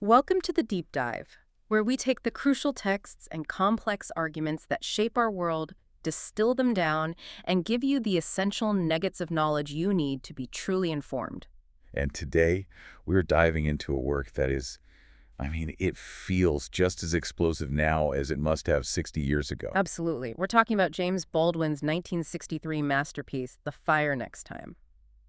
Welcome to the Deep Dive, where we take the crucial texts and complex arguments that shape our world, distill them down, and give you the essential nuggets of knowledge you need to be truly informed. And today, we're diving into a work that is, it feels just as explosive now as it must have 60 years ago. Absolutely. We're talking about James Baldwin's 1963 masterpiece, The Fire Next Time.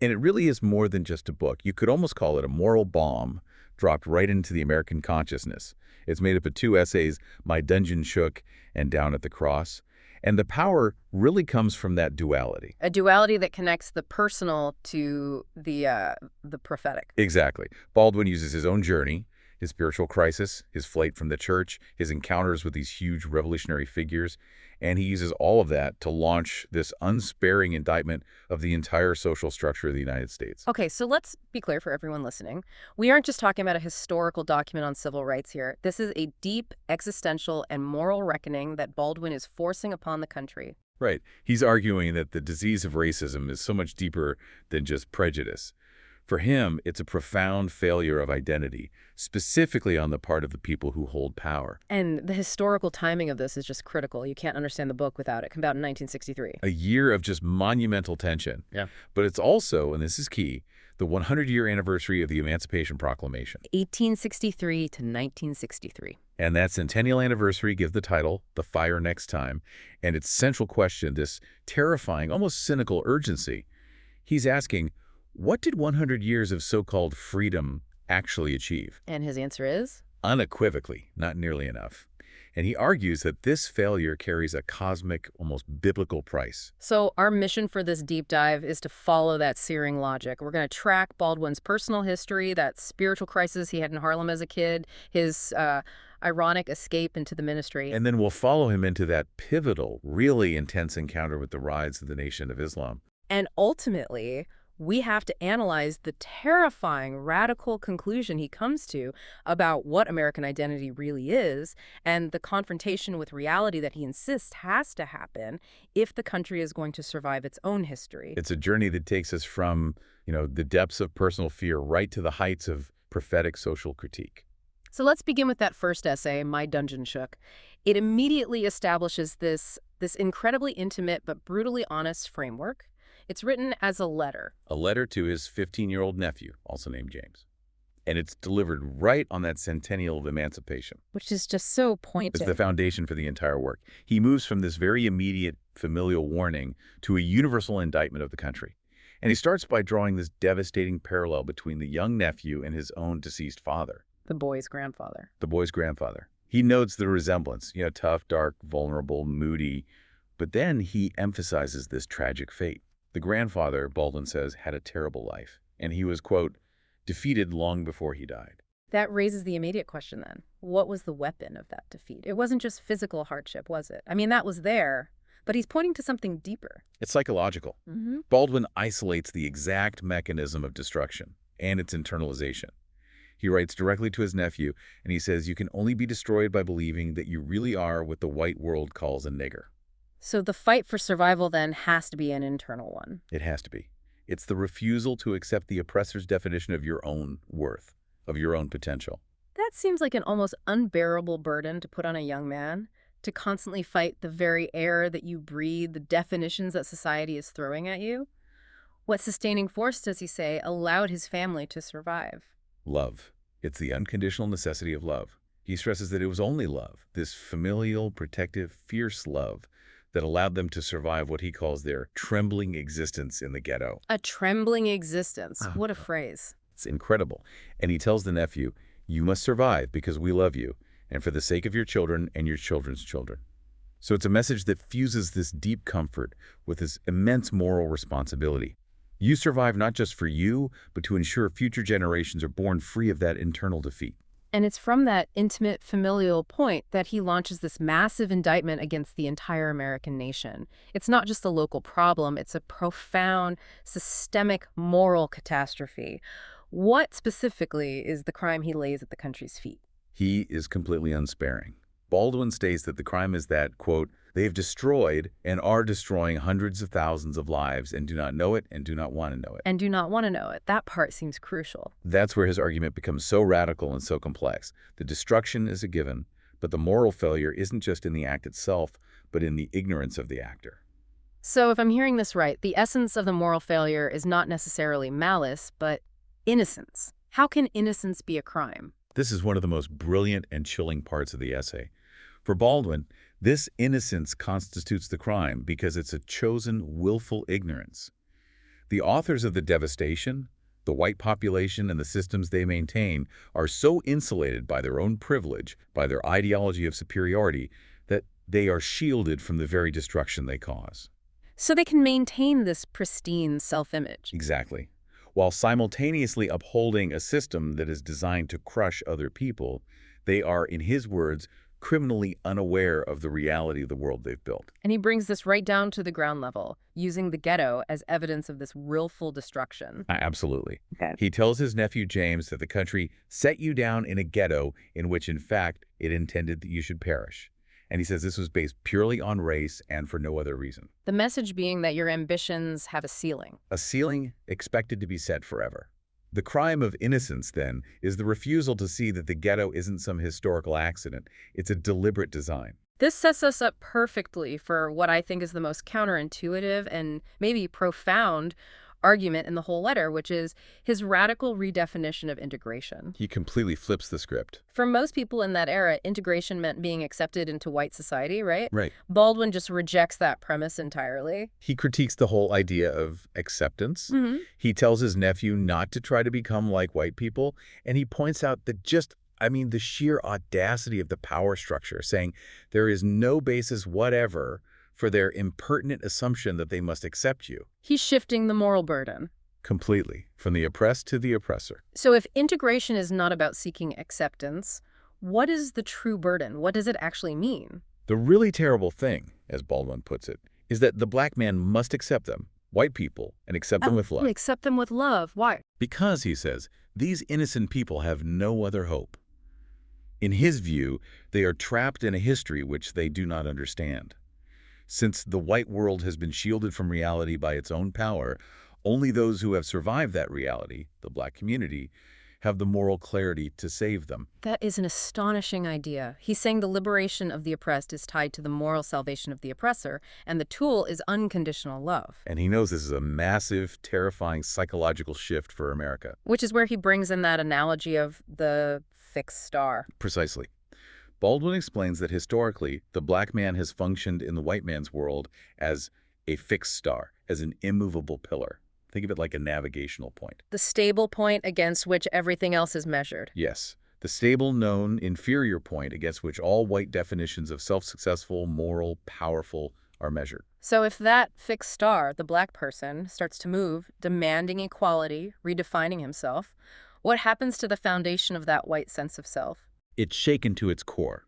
And it really is more than just a book. You could almost call it a moral bomb dropped right into the American consciousness. It's made up of two essays, My Dungeon Shook and Down at the Cross. And the power really comes from that duality. A duality that connects the personal to the prophetic. Exactly. Baldwin uses his own journey, his spiritual crisis, his flight from the church, his encounters with these huge revolutionary figures, and he uses all of that to launch this unsparing indictment of the entire social structure of the United States. Okay, so let's be clear for everyone listening. We aren't just talking about a historical document on civil rights here. This is a deep existential and moral reckoning that Baldwin is forcing upon the country. Right. He's arguing that the disease of racism is so much deeper than just prejudice. For him, it's a profound failure of identity, specifically on the part of the people who hold power. And the historical timing of this is just critical. You can't understand the book without it. It came out in 1963. A year of just monumental tension. Yeah. But it's also, and this is key, the 100-year anniversary of the Emancipation Proclamation. 1863 to 1963. And that centennial anniversary gives the title, The Fire Next Time, and its central question, this terrifying, almost cynical urgency. He's asking, what did 100 years of so-called freedom actually achieve? And his answer is? Unequivocally, not nearly enough. And he argues that this failure carries a cosmic, almost biblical price. So our mission for this deep dive is to follow that searing logic. We're going to track Baldwin's personal history, that spiritual crisis he had in Harlem as a kid, his ironic escape into the ministry. And then we'll follow him into that pivotal, really intense encounter with the rise of the Nation of Islam. And ultimately, we have to analyze the terrifying, radical conclusion he comes to about what American identity really is and the confrontation with reality that he insists has to happen if the country is going to survive its own history. It's a journey that takes us from, the depths of personal fear right to the heights of prophetic social critique. So let's begin with that first essay, My Dungeon Shook. It immediately establishes this incredibly intimate but brutally honest framework. It's written as a letter. A letter to his 15-year-old nephew, also named James. And it's delivered right on that centennial of emancipation. Which is just so pointed. It's the foundation for the entire work. He moves from this very immediate familial warning to a universal indictment of the country. And he starts by drawing this devastating parallel between the young nephew and his own deceased father. The boy's grandfather. The boy's grandfather. He notes the resemblance, tough, dark, vulnerable, moody. But then he emphasizes this tragic fate. The grandfather, Baldwin says, had a terrible life, and he was, quote, defeated long before he died. That raises the immediate question then. What was the weapon of that defeat? It wasn't just physical hardship, was it? That was there, but he's pointing to something deeper. It's psychological. Baldwin isolates the exact mechanism of destruction and its internalization. He writes directly to his nephew, and he says, you can only be destroyed by believing that you really are what the white world calls a nigger. So the fight for survival then has to be an internal one. It has to be. It's the refusal to accept the oppressor's definition of your own worth, of your own potential. That seems like an almost unbearable burden to put on a young man, to constantly fight the very air that you breathe, the definitions that society is throwing at you. What sustaining force, does he say, allowed his family to survive? Love. It's the unconditional necessity of love. He stresses that it was only love, this familial, protective, fierce love, that allowed them to survive what he calls their trembling existence in the ghetto. A trembling existence. What a phrase. It's incredible. And he tells the nephew, you must survive because we love you, and for the sake of your children and your children's children. So it's a message that fuses this deep comfort with this immense moral responsibility. You survive not just for you, but to ensure future generations are born free of that internal defeat. And it's from that intimate familial point that he launches this massive indictment against the entire American nation. It's not just a local problem, it's a profound, systemic moral catastrophe. What specifically is the crime he lays at the country's feet? He is completely unsparing. Baldwin states that the crime is that, quote, they have destroyed and are destroying hundreds of thousands of lives and do not know it and do not want to know it. And do not want to know it. That part seems crucial. That's where his argument becomes so radical and so complex. The destruction is a given, but the moral failure isn't just in the act itself, but in the ignorance of the actor. So if I'm hearing this right, the essence of the moral failure is not necessarily malice, but innocence. How can innocence be a crime? This is one of the most brilliant and chilling parts of the essay. For Baldwin, this innocence constitutes the crime because it's a chosen, willful ignorance. The authors of the devastation, the white population and the systems they maintain are so insulated by their own privilege, by their ideology of superiority, that they are shielded from the very destruction they cause. So they can maintain this pristine self-image. Exactly. While simultaneously upholding a system that is designed to crush other people, they are, in his words, criminally unaware of the reality of the world they've built. And he brings this right down to the ground level, using the ghetto as evidence of this willful destruction. Absolutely. Okay. He tells his nephew James that the country set you down in a ghetto in which, in fact, it intended that you should perish. And he says this was based purely on race and for no other reason. The message being that your ambitions have a ceiling. A ceiling expected to be set forever. The crime of innocence, then, is the refusal to see that the ghetto isn't some historical accident. It's a deliberate design. This sets us up perfectly for what I think is the most counterintuitive and maybe profound argument in the whole letter, which is his radical redefinition of integration. He completely flips the script. For most people in that era, integration meant being accepted into white society, right? Right. Baldwin just rejects that premise entirely. He critiques the whole idea of acceptance. Mm-hmm. He tells his nephew not to try to become like white people, and he points out that the sheer audacity of the power structure, saying there is no basis whatever for their impertinent assumption that they must accept you. He's shifting the moral burden. Completely, from the oppressed to the oppressor. So if integration is not about seeking acceptance, what is the true burden? What does it actually mean? The really terrible thing, as Baldwin puts it, is that the black man must accept them, white people, and accept them with love. Accept them with love. Why? Because, he says, these innocent people have no other hope. In his view, they are trapped in a history which they do not understand. Since the white world has been shielded from reality by its own power, only those who have survived that reality, the black community, have the moral clarity to save them. That is an astonishing idea. He's saying the liberation of the oppressed is tied to the moral salvation of the oppressor, and the tool is unconditional love. And he knows this is a massive, terrifying psychological shift for America. Which is where he brings in that analogy of the fixed star. Precisely. Baldwin explains that historically, the black man has functioned in the white man's world as a fixed star, as an immovable pillar. Think of it like a navigational point. The stable point against which everything else is measured. Yes, the stable, known, inferior point against which all white definitions of self-successful, moral, powerful are measured. So if that fixed star, the black person, starts to move, demanding equality, redefining himself, what happens to the foundation of that white sense of self? It's shaken to its core.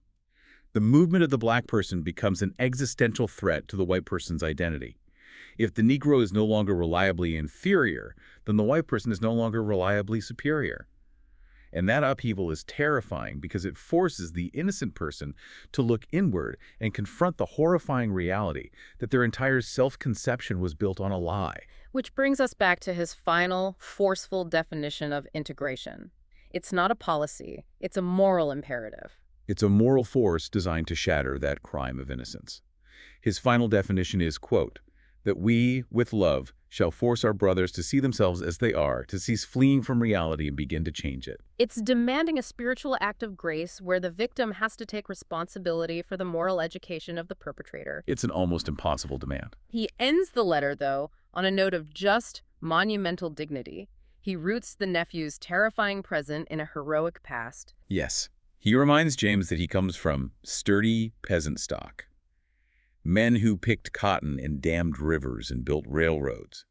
The movement of the black person becomes an existential threat to the white person's identity. If the Negro is no longer reliably inferior, then the white person is no longer reliably superior. And that upheaval is terrifying because it forces the innocent person to look inward and confront the horrifying reality that their entire self-conception was built on a lie. Which brings us back to his final, forceful definition of integration. It's not a policy, it's a moral imperative. It's a moral force designed to shatter that crime of innocence. His final definition is, quote, that we, with love, shall force our brothers to see themselves as they are, to cease fleeing from reality and begin to change it. It's demanding a spiritual act of grace where the victim has to take responsibility for the moral education of the perpetrator. It's an almost impossible demand. He ends the letter, though, on a note of just monumental dignity. He roots the nephew's terrifying present in a heroic past. Yes. He reminds James that he comes from sturdy peasant stock. Men who picked cotton and dammed rivers and built railroads.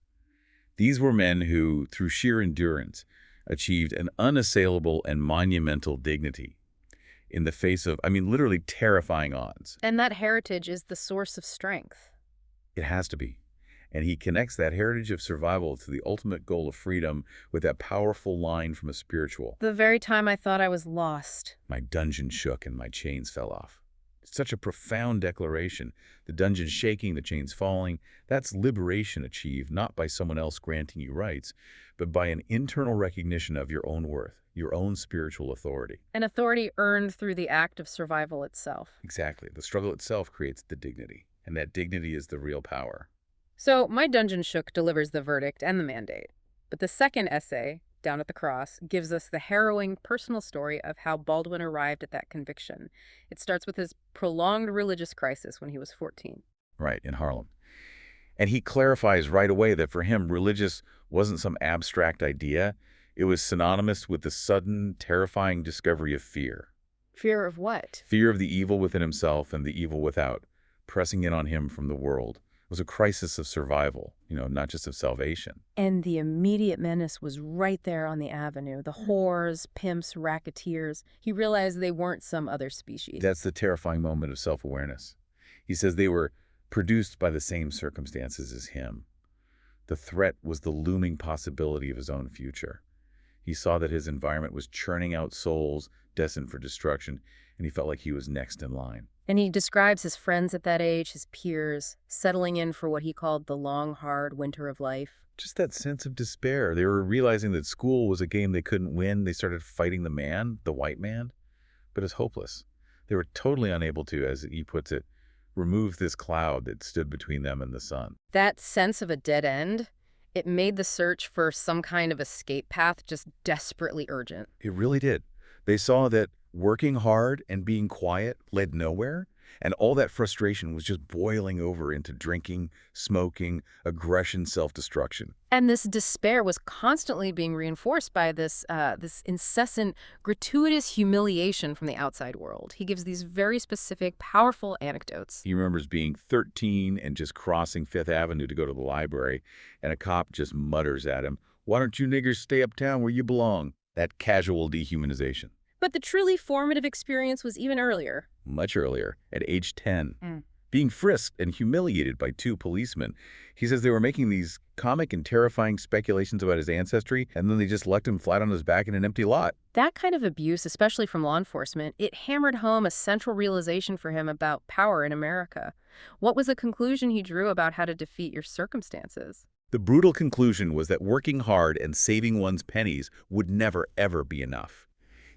These were men who, through sheer endurance, achieved an unassailable and monumental dignity in the face of, literally terrifying odds. And that heritage is the source of strength. It has to be. And he connects that heritage of survival to the ultimate goal of freedom with that powerful line from a spiritual. The very time I thought I was lost. My dungeon shook and my chains fell off. Such a profound declaration. The dungeon shaking, the chains falling. That's liberation achieved not by someone else granting you rights, but by an internal recognition of your own worth, your own spiritual authority. An authority earned through the act of survival itself. Exactly. The struggle itself creates the dignity, and that dignity is the real power. So, My Dungeon Shook delivers the verdict and the mandate. But the second essay, Down at the Cross, gives us the harrowing personal story of how Baldwin arrived at that conviction. It starts with his prolonged religious crisis when he was 14. Right, in Harlem. And he clarifies right away that for him, religious wasn't some abstract idea. It was synonymous with the sudden, terrifying discovery of fear. Fear of what? Fear of the evil within himself and the evil without, pressing in on him from the world. It was a crisis of survival, not just of salvation. And the immediate menace was right there on the avenue. The whores, pimps, racketeers. He realized they weren't some other species. That's the terrifying moment of self-awareness. He says they were produced by the same circumstances as him. The threat was the looming possibility of his own future. He saw that his environment was churning out souls destined for destruction, and he felt like he was next in line. And he describes his friends at that age, his peers, settling in for what he called the long, hard winter of life. Just that sense of despair. They were realizing that school was a game they couldn't win. They started fighting the man, the white man, but it's hopeless. They were totally unable to, as he puts it, remove this cloud that stood between them and the sun. That sense of a dead end, it made the search for some kind of escape path just desperately urgent. It really did. They saw that working hard and being quiet led nowhere, and all that frustration was just boiling over into drinking, smoking, aggression, self-destruction. And this despair was constantly being reinforced by this incessant, gratuitous humiliation from the outside world. He gives these very specific, powerful anecdotes. He remembers being 13 and just crossing Fifth Avenue to go to the library, and a cop just mutters at him, "Why don't you niggers stay uptown where you belong?" That casual dehumanization. But the truly formative experience was even earlier. Much earlier, at age 10. Being frisked and humiliated by two policemen. He says they were making these comic and terrifying speculations about his ancestry, and then they just left him flat on his back in an empty lot. That kind of abuse, especially from law enforcement, it hammered home a central realization for him about power in America. What was the conclusion he drew about how to defeat your circumstances? The brutal conclusion was that working hard and saving one's pennies would never, ever be enough.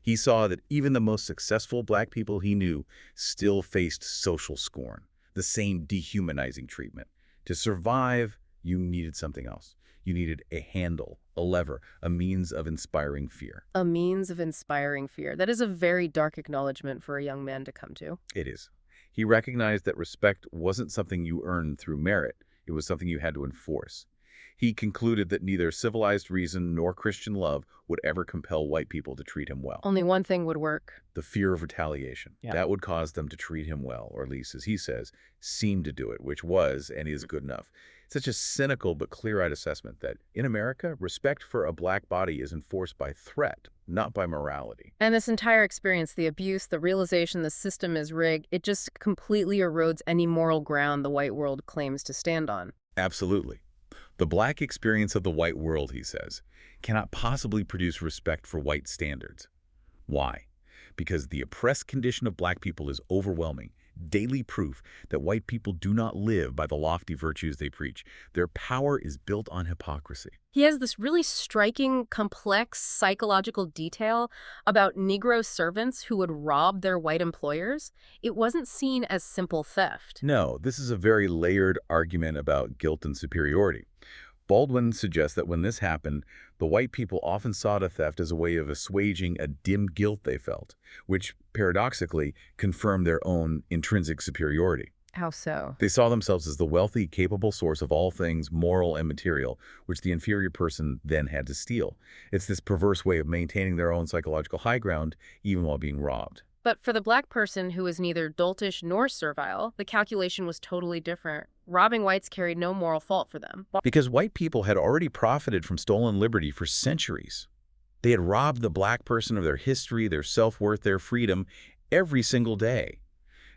He saw that even the most successful black people he knew still faced social scorn, the same dehumanizing treatment. To survive, you needed something else. You needed a handle, a lever, a means of inspiring fear. A means of inspiring fear. That is a very dark acknowledgement for a young man to come to. It is. He recognized that respect wasn't something you earned through merit. It was something you had to enforce. He concluded that neither civilized reason nor Christian love would ever compel white people to treat him well. Only one thing would work. The fear of retaliation. Yeah. That would cause them to treat him well, or at least, as he says, seem to do it, which was and is good enough. Such a cynical but clear-eyed assessment that, in America, respect for a black body is enforced by threat, not by morality. And this entire experience, the abuse, the realization the system is rigged, it just completely erodes any moral ground the white world claims to stand on. Absolutely. The black experience of the white world, he says, cannot possibly produce respect for white standards. Why? Because the oppressed condition of black people is overwhelming, daily proof that white people do not live by the lofty virtues they preach. Their power is built on hypocrisy. He has this really striking, complex psychological detail about Negro servants who would rob their white employers. It wasn't seen as simple theft. No, this is a very layered argument about guilt and superiority. Baldwin suggests that when this happened, the white people often saw the theft as a way of assuaging a dim guilt they felt, which paradoxically confirmed their own intrinsic superiority. How so? They saw themselves as the wealthy, capable source of all things moral and material, which the inferior person then had to steal. It's this perverse way of maintaining their own psychological high ground, even while being robbed. But for the black person who was neither doltish nor servile, the calculation was totally different. Robbing whites carried no moral fault for them. Because white people had already profited from stolen liberty for centuries. They had robbed the black person of their history, their self-worth, their freedom every single day.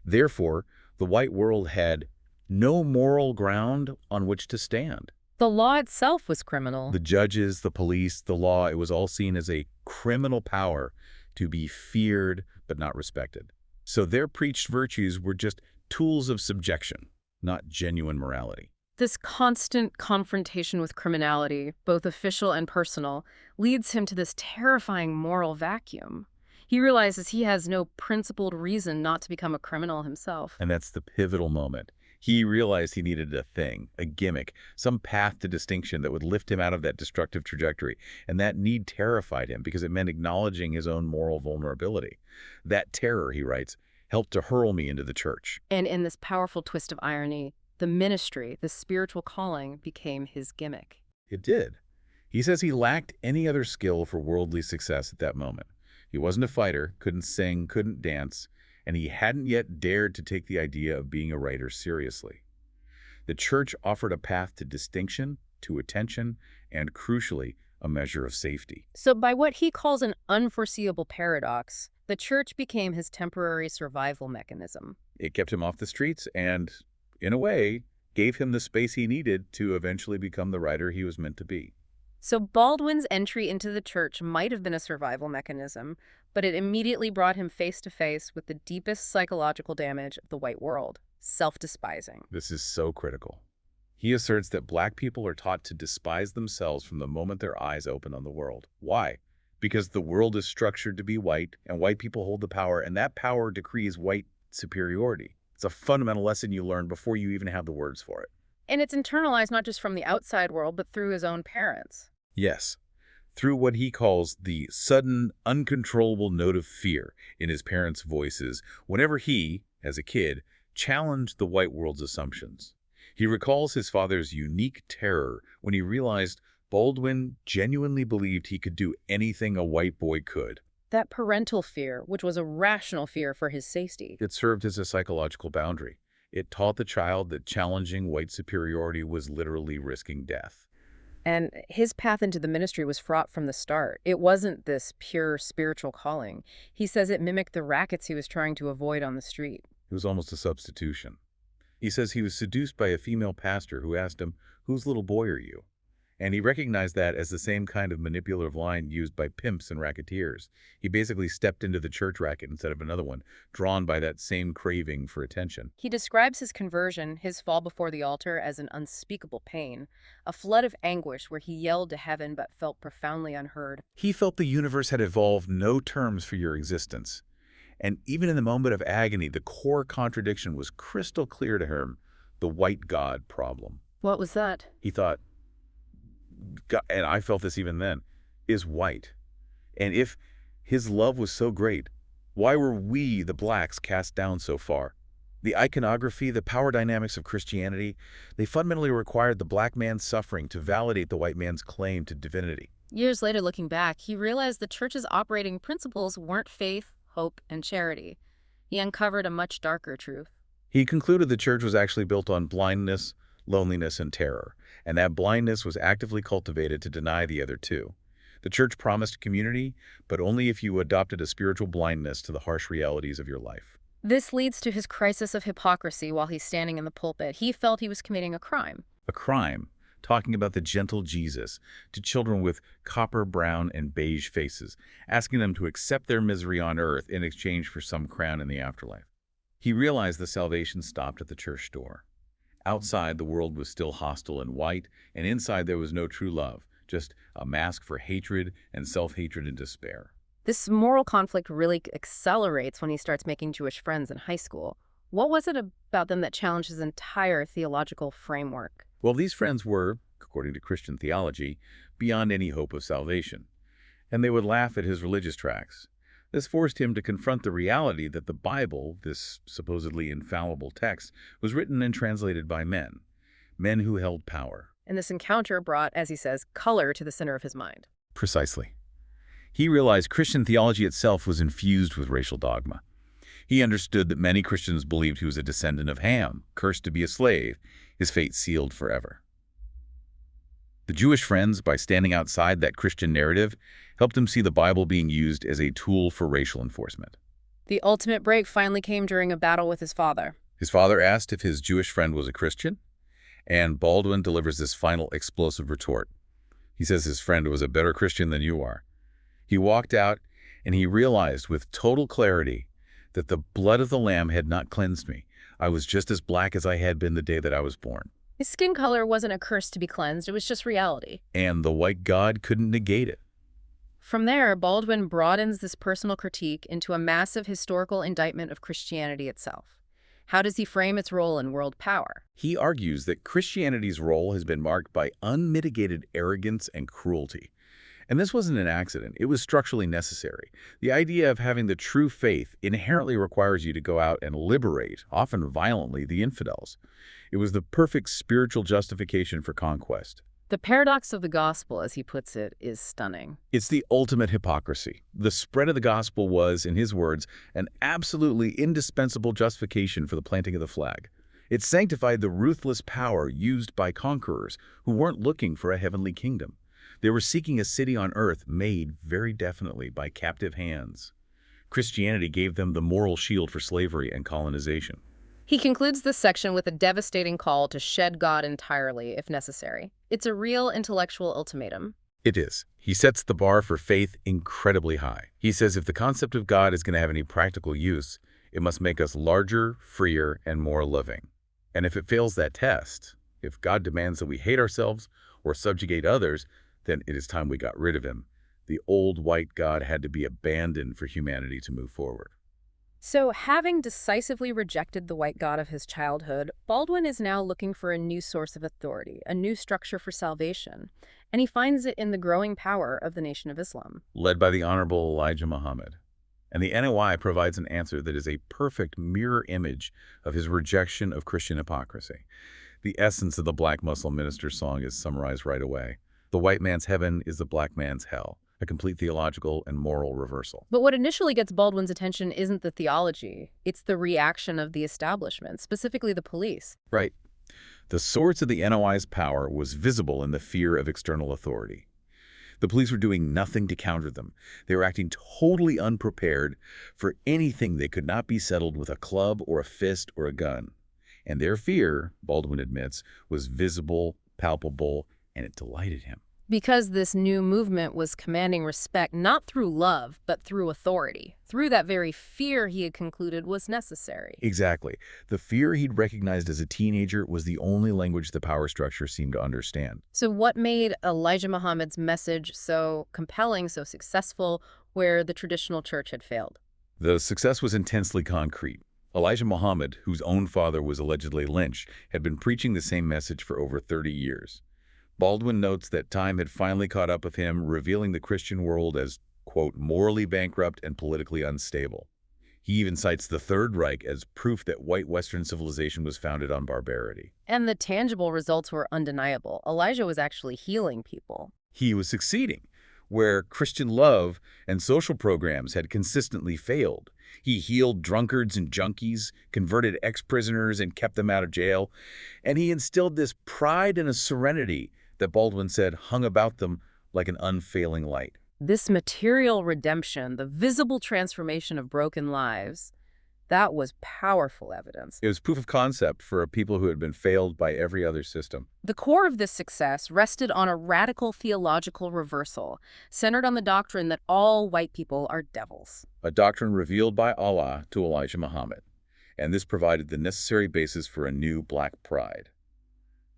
Therefore, the white world had no moral ground on which to stand. The law itself was criminal. The judges, the police, the law, it was all seen as a criminal power to be feared but not respected. So their preached virtues were just tools of subjection, not genuine morality. This constant confrontation with criminality, both official and personal, leads him to this terrifying moral vacuum. He realizes he has no principled reason not to become a criminal himself. And that's the pivotal moment. He realized he needed a thing, a gimmick, some path to distinction that would lift him out of that destructive trajectory. And that need terrified him because it meant acknowledging his own moral vulnerability. That terror, he writes, helped to hurl me into the church. And in this powerful twist of irony, the ministry, the spiritual calling, became his gimmick. It did. He says he lacked any other skill for worldly success at that moment. He wasn't a fighter, couldn't sing, couldn't dance, and he hadn't yet dared to take the idea of being a writer seriously. The church offered a path to distinction, to attention, and crucially, a measure of safety. So by what he calls an unforeseeable paradox, the church became his temporary survival mechanism. It kept him off the streets and, in a way, gave him the space he needed to eventually become the writer he was meant to be. So Baldwin's entry into the church might have been a survival mechanism, but it immediately brought him face to face with the deepest psychological damage of the white world, self-despising. This is so critical. He asserts that black people are taught to despise themselves from the moment their eyes open on the world. Why? Because the world is structured to be white, and white people hold the power, and that power decrees white superiority. It's a fundamental lesson you learn before you even have the words for it. And it's internalized not just from the outside world, but through his own parents. Yes, through what he calls the sudden, uncontrollable note of fear in his parents' voices whenever he, as a kid, challenged the white world's assumptions. He recalls his father's unique terror when he realized Baldwin genuinely believed he could do anything a white boy could. That parental fear, which was a rational fear for his safety. It served as a psychological boundary. It taught the child that challenging white superiority was literally risking death. And his path into the ministry was fraught from the start. It wasn't this pure spiritual calling. He says it mimicked the rackets he was trying to avoid on the street. It was almost a substitution. He says he was seduced by a female pastor who asked him, "Whose little boy are you?" And he recognized that as the same kind of manipulative line used by pimps and racketeers. He basically stepped into the church racket instead of another one, drawn by that same craving for attention. He describes his conversion, his fall before the altar, as an unspeakable pain, a flood of anguish where he yelled to heaven but felt profoundly unheard. He felt the universe had evolved no terms for your existence. And even in the moment of agony, the core contradiction was crystal clear to him, the white God problem. What was that? He thought, God, and I felt this even then, is white. And if his love was so great, why were we, the blacks, cast down so far? The iconography, the power dynamics of Christianity, they fundamentally required the black man's suffering to validate the white man's claim to divinity. Years later, looking back, he realized the church's operating principles weren't faith, hope, and charity. He uncovered a much darker truth. He concluded the church was actually built on blindness, loneliness, and terror, and that blindness was actively cultivated to deny the other two. The church promised community, but only if you adopted a spiritual blindness to the harsh realities of your life. This leads to his crisis of hypocrisy while he's standing in the pulpit. He felt he was committing a crime. A crime, talking about the gentle Jesus to children with copper, brown, and beige faces, asking them to accept their misery on earth in exchange for some crown in the afterlife. He realized the salvation stopped at the church door. Outside, the world was still hostile and white, and inside there was no true love, just a mask for hatred and self-hatred and despair. This moral conflict really accelerates when he starts making Jewish friends in high school. What was it about them that challenged his entire theological framework? Well, these friends were, according to Christian theology, beyond any hope of salvation, and they would laugh at his religious tracts. This forced him to confront the reality that the Bible, this supposedly infallible text, was written and translated by men who held power. And this encounter brought, as he says, color to the center of his mind. Precisely. He realized Christian theology itself was infused with racial dogma. He understood that many Christians believed he was a descendant of Ham, cursed to be a slave, his fate sealed forever. The Jewish friends, by standing outside that Christian narrative, helped him see the Bible being used as a tool for racial enforcement. The ultimate break finally came during a battle with his father. His father asked if his Jewish friend was a Christian, and Baldwin delivers this final explosive retort. He says his friend was a better Christian than you are. He walked out, and he realized with total clarity that the blood of the lamb had not cleansed me. I was just as black as I had been the day that I was born. His skin color wasn't a curse to be cleansed, it was just reality. And the white God couldn't negate it. From there, Baldwin broadens this personal critique into a massive historical indictment of Christianity itself. How does he frame its role in world power? He argues that Christianity's role has been marked by unmitigated arrogance and cruelty. And this wasn't an accident. It was structurally necessary. The idea of having the true faith inherently requires you to go out and liberate, often violently, the infidels. It was the perfect spiritual justification for conquest. The paradox of the gospel, as he puts it, is stunning. It's the ultimate hypocrisy. The spread of the gospel was, in his words, an absolutely indispensable justification for the planting of the flag. It sanctified the ruthless power used by conquerors who weren't looking for a heavenly kingdom. They were seeking a city on earth made very definitely by captive hands. Christianity gave them the moral shield for slavery and colonization. He concludes this section with a devastating call to shed God entirely, if necessary. It's a real intellectual ultimatum. It is. He sets the bar for faith incredibly high. He says if the concept of God is going to have any practical use, it must make us larger, freer, and more loving. And if it fails that test, if God demands that we hate ourselves or subjugate others, then it is time we got rid of him. The old white God had to be abandoned for humanity to move forward. So, having decisively rejected the white God of his childhood, Baldwin is now looking for a new source of authority, a new structure for salvation, and he finds it in the growing power of the Nation of Islam. Led by the Honorable Elijah Muhammad. And the NOI provides an answer that is a perfect mirror image of his rejection of Christian hypocrisy. The essence of the black Muslim minister's song is summarized right away. The white man's heaven is the black man's hell. A complete theological and moral reversal. But what initially gets Baldwin's attention isn't the theology, it's the reaction of the establishment, specifically the police. Right. The source of the NOI's power was visible in the fear of external authority. The police were doing nothing to counter them. They were acting totally unprepared for anything that could not be settled with a club or a fist or a gun. And their fear, Baldwin admits, was visible, palpable, and it delighted him. Because this new movement was commanding respect not through love, but through authority, through that very fear he had concluded was necessary. Exactly. The fear he'd recognized as a teenager was the only language the power structure seemed to understand. So what made Elijah Muhammad's message so compelling, so successful, where the traditional church had failed? The success was intensely concrete. Elijah Muhammad, whose own father was allegedly lynched, had been preaching the same message for over 30 years. Baldwin notes that time had finally caught up with him, revealing the Christian world as, quote, morally bankrupt and politically unstable. He even cites the Third Reich as proof that white Western civilization was founded on barbarity. And the tangible results were undeniable. Elijah was actually healing people. He was succeeding, where Christian love and social programs had consistently failed. He healed drunkards and junkies, converted ex-prisoners and kept them out of jail, and he instilled this pride and a serenity that Baldwin said hung about them like an unfailing light. This material redemption, the visible transformation of broken lives, that was powerful evidence. It was proof of concept for a people who had been failed by every other system. The core of this success rested on a radical theological reversal, centered on the doctrine that all white people are devils. A doctrine revealed by Allah to Elijah Muhammad. And this provided the necessary basis for a new black pride.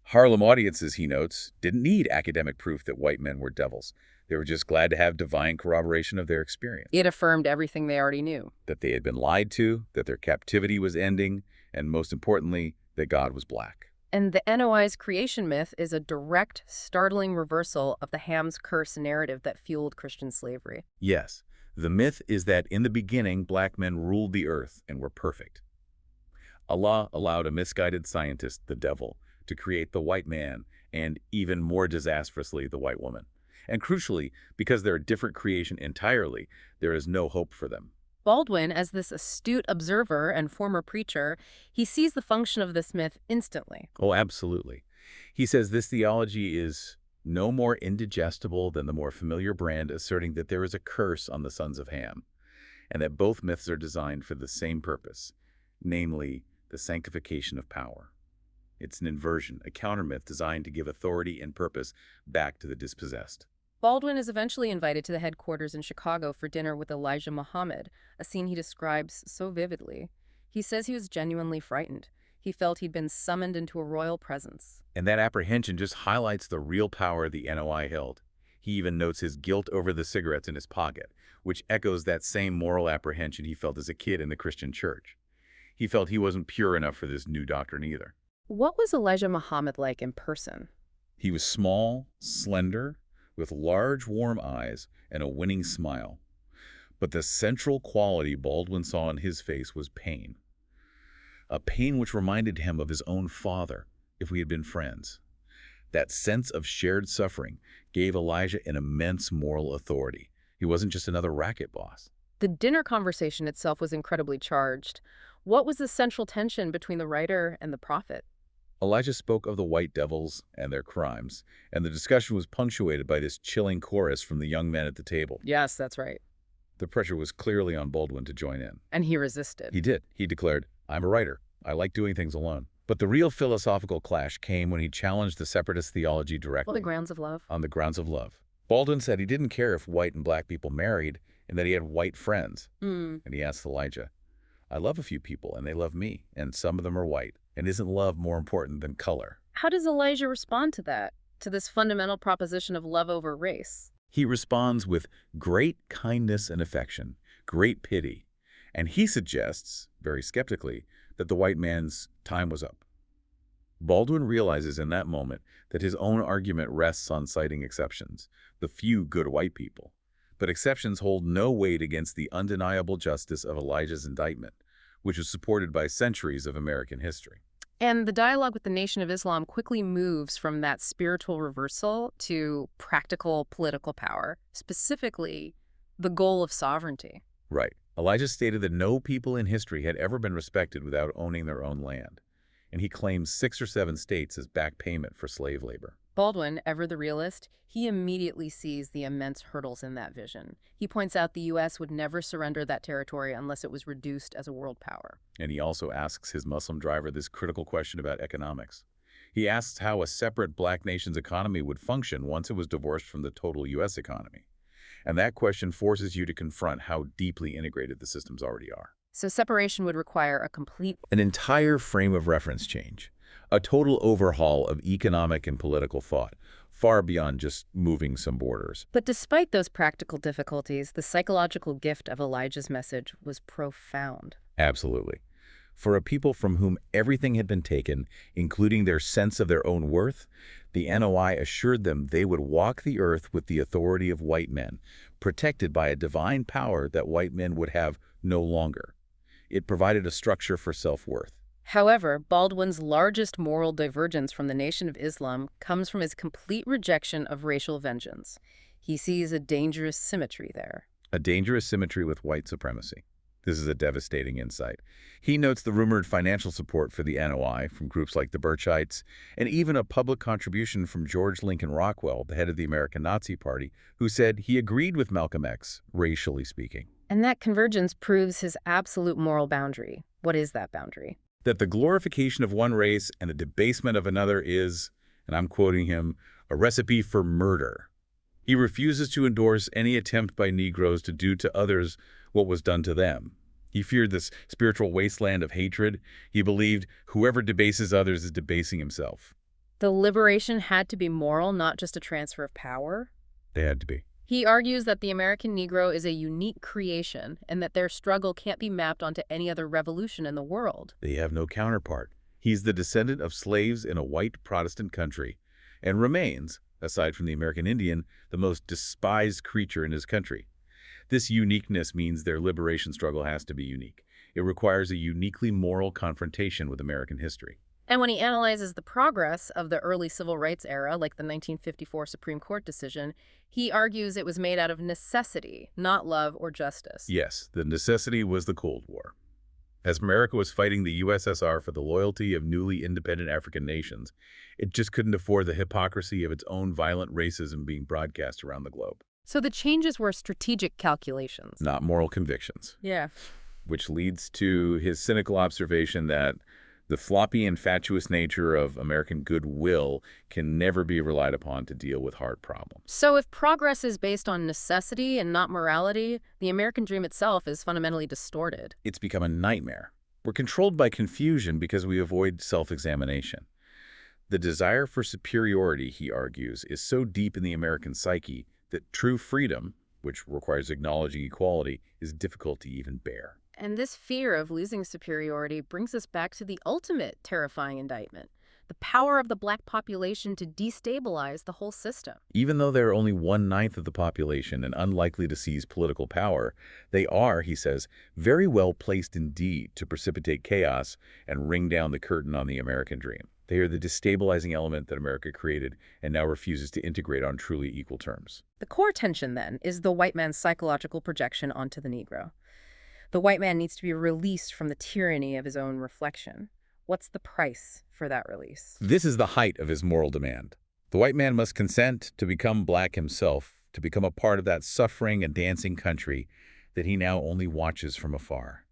Harlem audiences, he notes, didn't need academic proof that white men were devils. They were just glad to have divine corroboration of their experience. It affirmed everything they already knew. That they had been lied to, that their captivity was ending, and most importantly, that God was black. And the NOI's creation myth is a direct, startling reversal of the Ham's curse narrative that fueled Christian slavery. Yes, the myth is that in the beginning, black men ruled the earth and were perfect. Allah allowed a misguided scientist, the devil, to create the white man and, even more disastrously, the white woman. And crucially, because they're a different creation entirely, there is no hope for them. Baldwin, as this astute observer and former preacher, he sees the function of this myth instantly. Oh, absolutely. He says this theology is no more indigestible than the more familiar brand asserting that there is a curse on the sons of Ham, and that both myths are designed for the same purpose, namely the sanctification of power. It's an inversion, a countermyth designed to give authority and purpose back to the dispossessed. Baldwin is eventually invited to the headquarters in Chicago for dinner with Elijah Muhammad, a scene he describes so vividly. He says he was genuinely frightened. He felt he'd been summoned into a royal presence. And that apprehension just highlights the real power the NOI held. He even notes his guilt over the cigarettes in his pocket, which echoes that same moral apprehension he felt as a kid in the Christian church. He felt he wasn't pure enough for this new doctrine either. What was Elijah Muhammad like in person? He was small, slender, with large, warm eyes and a winning smile. But the central quality Baldwin saw in his face was pain. A pain which reminded him of his own father, if we had been friends. That sense of shared suffering gave Elijah an immense moral authority. He wasn't just another racket boss. The dinner conversation itself was incredibly charged. What was the central tension between the writer and the prophet? Elijah spoke of the white devils and their crimes, and the discussion was punctuated by this chilling chorus from the young men at the table. Yes, that's right. The pressure was clearly on Baldwin to join in. And he resisted. He did. He declared, "I'm a writer. I like doing things alone." But the real philosophical clash came when he challenged the separatist theology directly. On the grounds of love. On the grounds of love. Baldwin said he didn't care if white and black people married and that he had white friends. And he asked Elijah, "I love a few people and they love me, and some of them are white. And isn't love more important than color?" How does Elijah respond to that, to this fundamental proposition of love over race? He responds with great kindness and affection, great pity, and he suggests, very skeptically, that the white man's time was up. Baldwin realizes in that moment that his own argument rests on citing exceptions, the few good white people. But exceptions hold no weight against the undeniable justice of Elijah's indictment, which was supported by centuries of American history. And the dialogue with the Nation of Islam quickly moves from that spiritual reversal to practical political power, specifically the goal of sovereignty. Right. Elijah stated that no people in history had ever been respected without owning their own land, and he claims 6 or 7 states as back payment for slave labor. Baldwin, ever the realist, he immediately sees the immense hurdles in that vision. He points out the U.S. would never surrender that territory unless it was reduced as a world power. And he also asks his Muslim driver this critical question about economics. He asks how a separate black nation's economy would function once it was divorced from the total U.S. economy. And that question forces you to confront how deeply integrated the systems already are. So separation would require an entire frame of reference change, a total overhaul of economic and political thought, far beyond just moving some borders. But despite those practical difficulties, the psychological gift of Elijah's message was profound. Absolutely. For a people from whom everything had been taken, including their sense of their own worth, the NOI assured them they would walk the earth with the authority of white men, protected by a divine power that white men would have no longer. It provided a structure for self-worth. However, Baldwin's largest moral divergence from the Nation of Islam comes from his complete rejection of racial vengeance. He sees a dangerous symmetry there. A dangerous symmetry with white supremacy. This is a devastating insight. He notes the rumored financial support for the NOI from groups like the Birchites, and even a public contribution from George Lincoln Rockwell, the head of the American Nazi Party, who said he agreed with Malcolm X, racially speaking. And that convergence proves his absolute moral boundary. What is that boundary? That the glorification of one race and the debasement of another is, and I'm quoting him, a recipe for murder. He refuses to endorse any attempt by Negroes to do to others what was done to them. He feared this spiritual wasteland of hatred. He believed whoever debases others is debasing himself. The liberation had to be moral, not just a transfer of power? They had to be. He argues that the American Negro is a unique creation and that their struggle can't be mapped onto any other revolution in the world. They have no counterpart. He's the descendant of slaves in a white Protestant country and remains, aside from the American Indian, the most despised creature in his country. This uniqueness means their liberation struggle has to be unique. It requires a uniquely moral confrontation with American history. And when he analyzes the progress of the early civil rights era, like the 1954 Supreme Court decision, he argues it was made out of necessity, not love or justice. Yes, the necessity was the Cold War. As America was fighting the USSR for the loyalty of newly independent African nations, it just couldn't afford the hypocrisy of its own violent racism being broadcast around the globe. So the changes were strategic calculations. Not moral convictions. Yeah. Which leads to his cynical observation that The floppy and fatuous nature of American goodwill can never be relied upon to deal with hard problems. So if progress is based on necessity and not morality, the American dream itself is fundamentally distorted. It's become a nightmare. We're controlled by confusion because we avoid self-examination. The desire for superiority, he argues, is so deep in the American psyche that true freedom, which requires acknowledging equality, is difficult to even bear. And this fear of losing superiority brings us back to the ultimate terrifying indictment, the power of the black population to destabilize the whole system. Even though they're only 1/9 of the population and unlikely to seize political power, they are, he says, very well placed indeed to precipitate chaos and ring down the curtain on the American dream. They are the destabilizing element that America created and now refuses to integrate on truly equal terms. The core tension, then, is the white man's psychological projection onto the Negro. The white man needs to be released from the tyranny of his own reflection. What's the price for that release? This is the height of his moral demand. The white man must consent to become black himself, to become a part of that suffering and dancing country that he now only watches from afar.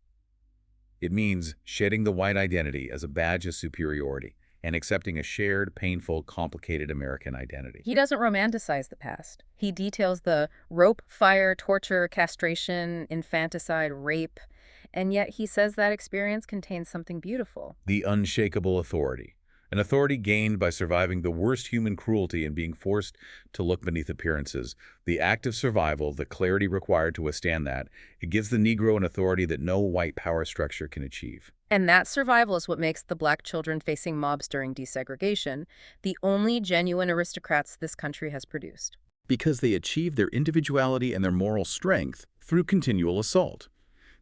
It means shedding the white identity as a badge of superiority and accepting a shared, painful, complicated American identity. He doesn't romanticize the past. He details the rope, fire, torture, castration, infanticide, rape, and yet he says that experience contains something beautiful. The unshakable authority. An authority gained by surviving the worst human cruelty and being forced to look beneath appearances. The act of survival, the clarity required to withstand that, it gives the Negro an authority that no white power structure can achieve. And that survival is what makes the black children facing mobs during desegregation the only genuine aristocrats this country has produced. Because they achieve their individuality and their moral strength through continual assault.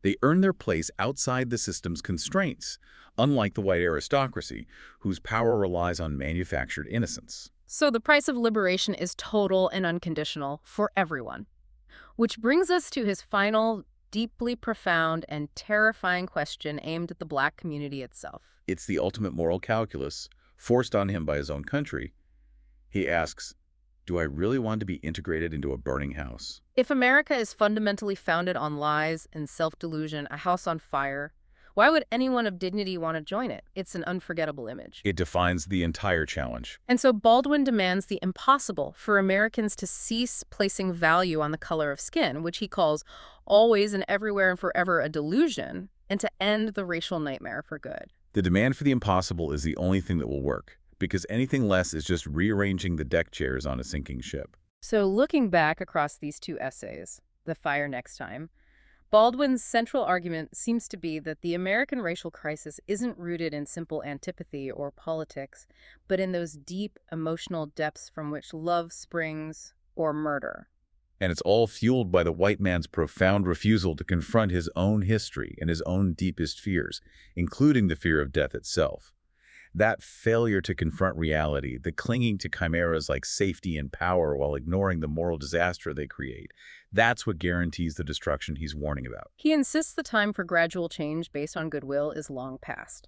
They earn their place outside the system's constraints, unlike the white aristocracy, whose power relies on manufactured innocence. So the price of liberation is total and unconditional for everyone. Which brings us to his final, deeply profound and terrifying question aimed at the black community itself. It's the ultimate moral calculus, forced on him by his own country. He asks, do I really want to be integrated into a burning house? If America is fundamentally founded on lies and self-delusion, a house on fire, why would anyone of dignity want to join it? It's an unforgettable image. It defines the entire challenge. And so Baldwin demands the impossible for Americans to cease placing value on the color of skin, which he calls always and everywhere and forever a delusion, and to end the racial nightmare for good. The demand for the impossible is the only thing that will work, because anything less is just rearranging the deck chairs on a sinking ship. So looking back across these two essays, The Fire Next Time, Baldwin's central argument seems to be that the American racial crisis isn't rooted in simple antipathy or politics, but in those deep emotional depths from which love springs or murder. And it's all fueled by the white man's profound refusal to confront his own history and his own deepest fears, including the fear of death itself. That failure to confront reality, the clinging to chimeras like safety and power while ignoring the moral disaster they create, that's what guarantees the destruction he's warning about. He insists the time for gradual change based on goodwill is long past.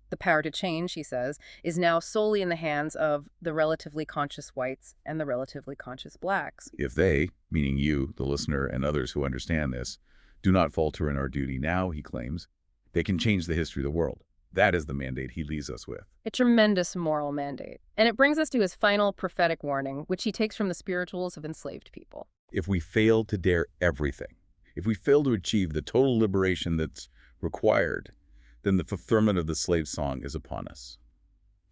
The power to change, he says, is now solely in the hands of the relatively conscious whites and the relatively conscious blacks. If they, meaning you, the listener, and others who understand this, do not falter in our duty now, he claims, they can change the history of the world. That is the mandate he leaves us with. A tremendous moral mandate. And it brings us to his final prophetic warning, which he takes from the spirituals of enslaved people. If we fail to dare everything, if we fail to achieve the total liberation that's required, then the fulfillment of the slave song is upon us.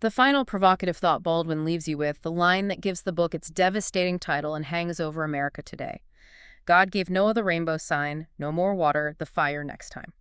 The final provocative thought Baldwin leaves you with, the line that gives the book its devastating title and hangs over America today. God gave Noah the rainbow sign, no more water, the fire next time.